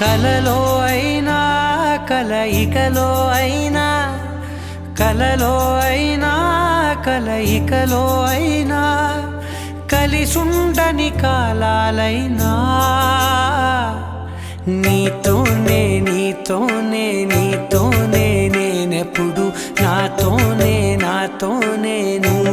కలలో అయినా కలయికలో అయినా, కలలో అయినా కలయికలో అయినా, కలిసుండని కాలాలైనా నీతోనే నీతోనే నీతోనే నేనెప్పుడు, నాతోనే నాతోనే నువ్వు.